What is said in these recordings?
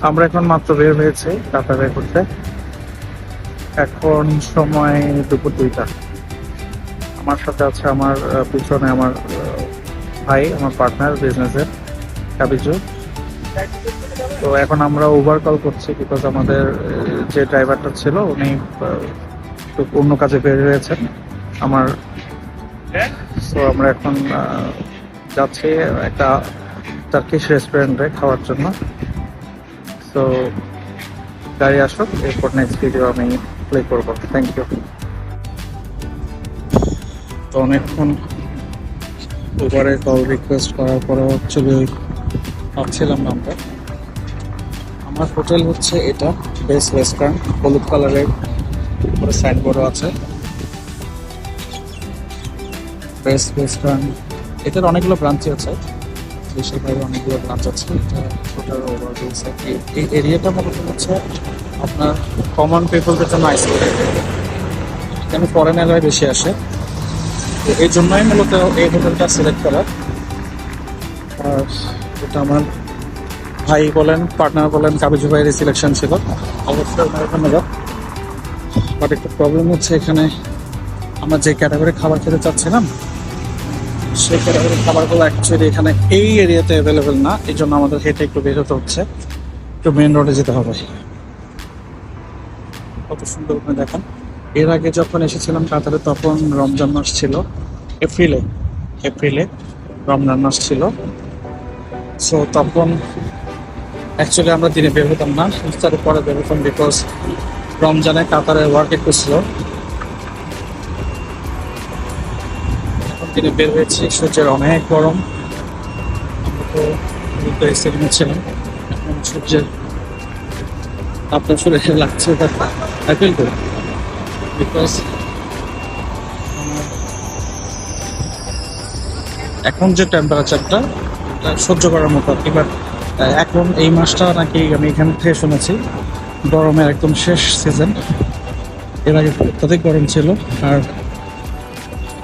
আমরা এখন মাত্র বের হয়েছি কাতারে ঘুরতে। এখন সময় দুপুর 2টা। আমার সাথে আছে আমার পিছনে আমার ভাই, আমার পার্টনার বিজনেসের, কাবিজু। তো এখন আমরা উবার কল করছি বিকজ আমাদের যে ড্রাইভারটা ছিল উনি একটু অন্য কাজে বের হয়েছেন আমার। সো আমরা এখন যাচ্ছি একটা টার্কিশ রেস্টুরেন্টে খাওয়ার জন্য। সো গাড়ি আসুক, এরপর নেক্সট ভিডিও আমি প্লে করবো। Thank you. তো অনেকক্ষণ উবারে কল রিকোয়েস্ট করার পরে অ্যাকচুয়ালি পাচ্ছিলাম না আমরা। আমার হোটেল হচ্ছে এটা, বেস্ট ওয়েস্টার্ন, হলুদ কালারের উপরে সাইনবোর্ডও আছে বেস্ট ওয়েস্টার্ন। এটার অনেকগুলো ব্রাঞ্চই আছে, দেশের বাইরে অনেকগুলো ব্রাঞ্চ আছে। এটা টোটাল ওভারভিউ। এই এরিয়াটা মূলত হচ্ছে আপনার কমন পিপলদের জন্য আইসোলেটেড। এখানে ফরেন এলাকায় বেশি আসে, তো এই জন্যই মূলত এই হোটেলটা সিলেক্ট করা। আর এটা আমার ভাই বলেন, পার্টনার বলেন, কাবিজু ভাইয়ের সিলেকশন ছিল, অবশ্যই ওনার ধন্যবাদ। বাট একটা প্রবলেম হচ্ছে, এখানে আমরা যে ক্যাটাগরি খাবার খেতে চাচ্ছিলাম সেই ক্যাটাগরি খাবারগুলো অ্যাকচুয়ালি এখানে এই এরিয়াতে অ্যাভেলেবেল না। এই জন্য আমাদের হেঁটে একটু বের হতে হচ্ছে, একটু মেন রোডে যেতে হবে। কত সুন্দর ওখানে দেখেন। এর আগে যখন এসেছিলাম কাতারে তখন রমজান মাস ছিল, এপ্রিলে রমজান মাস ছিল। সো তখন অ্যাকচুয়ালি আমরা দিনে বের হতাম না, ইফতারের পরে বের হতাম, বিকজ রমজানে কাতারের ওয়ার্ক একটু ছিল। এখন দিনে বের হয়েছি, সূর্যের অনেক গরম। আমরা তো সেখানে ছিলাম, এখন সূর্যের আপনার শরীরে লাগছে, আই ফিল গুড বিকজ এখন যে টেম্পারেচারটা সহ্য করার মতো আর কি। বাট এখন এই মাসটা নাকি আমি এখান থেকে শুনেছি গরমের একদম শেষ সিজন। এর আগে অত্যাধিক গরম ছিল। আর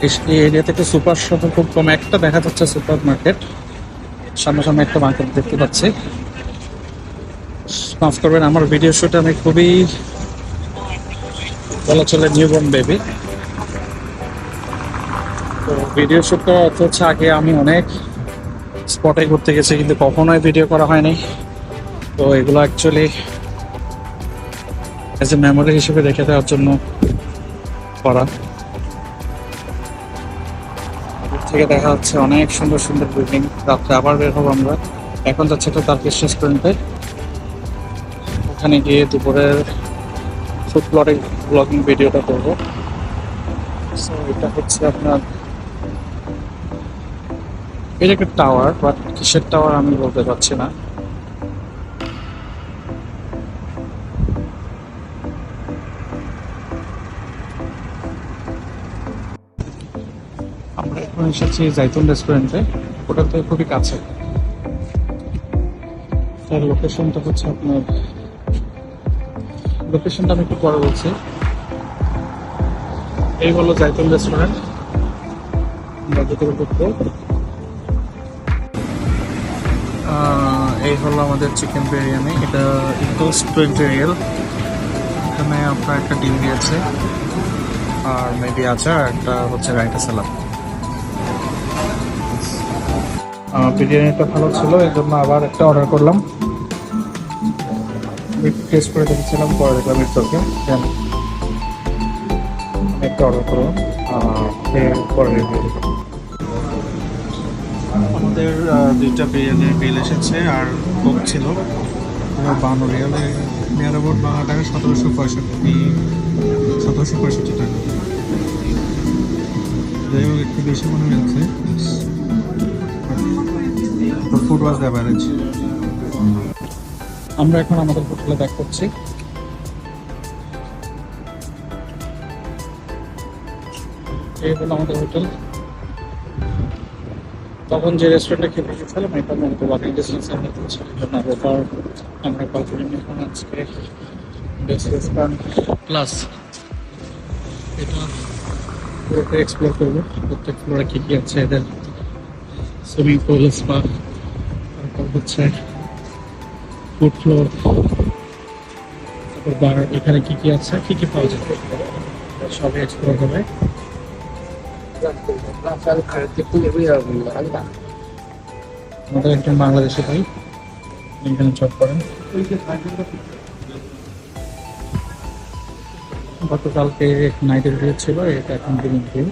এই এরিয়া থেকে সুপার শপ খুব কম একটা দেখা যাচ্ছে, সুপার মার্কেট সামনাসামনি একটা মার্কেট দেখতে পাচ্ছি। মাফ করবেন, আমার ভিডিও শুটে আমি খুবই বলা চলে নিউবর্ন বেবি। তো ভিডিও শুট করার অর্থ হচ্ছে আগে আমি অনেক স্পটে ঘুরতে গেছি কিন্তু কখনোই ভিডিও করা হয়নি। তো এগুলো অ্যাকচুয়ালি এজ এ মেমোরি হিসেবে রেখে দেওয়ার জন্য করা। থেকে দেখা যাচ্ছে অনেক সুন্দর সুন্দর বিল্ডিং। রাত্রে আবার বের হবো আমরা। এখন যাচ্ছে একটা টার্কিশ রেস্টুরেন্টে, ওখানে গিয়ে দুপুরের ফুড ব্লগিং ভিডিওটা করবো। সো এটা হচ্ছে আপনার, এটা একটা টাওয়ার, বাট কিসের টাওয়ার আমি বলতে পারছি না। আমরা এখন এসেছি জাইতুন রেস্টুরেন্টে, ওটা তো খুবই কাছে। তার লোকেশনটা হচ্ছে আপনার, লোকেশনটা আমি একটু পরে বলছি। এই হলো জাইতুন রেস্টুরেন্ট। আমরা ভিতরে ঢুকবো। এই হলো আমাদের চিকেন বিরিয়ানি। এটা ইকোস 20 রিয়াল। এখানে আপনার একটা ডিম দিয়েছে আর মেবি আচার, একটা হচ্ছে রায়তা সালাদ। বিরিয়ানিটা ভালো ছিল, এই জন্য আবার একটা অর্ডার করলাম। টেস্ট করে দেখেছিলাম, পরে দেখলাম ইটস ওকে, দেন একটা অর্ডার করলাম। পরে রিভিউ দেবো। আমাদের 2টা বিরিয়ানির বিল এসেছে আর কোক ছিল 52 রিয়ালে, নিয়ার অ্যাবাউট বাংলা টাকা 1765 টাকা। যাই হোক একটু বেশি মনে হয়েছে। Food was average. আমরা এখন আমাদের হোটেলে ব্যাক করছি। এই হলো আমাদের হোটেল। তখন যে রেস্টুরেন্টে খেতে গেছিলাম এটা মূলত ওয়াকিং ডিস্টেন্সের মধ্যে ছিল, আমরা কল করি এখন আজকে বেস্ট ওয়েস্টার্ন প্লাস। এটা পুরোটা এক্সপ্লোর করবো, প্রত্যেক ফ্লোরে কী কী আছে, এদের সুইমিং পুল, স্পা, তারপর হচ্ছে ফুড ফ্লোর, বার, এখানে কি কি আছে, কি কি পাওয়া যায় সবই এক্সপ্লোর হবে। আমাদের একজন বাংলাদেশি ভাই এখানে জব করেন। গতকালকে নাইটের ভিউ ছিল, এটা এখন দিনের ভিউ।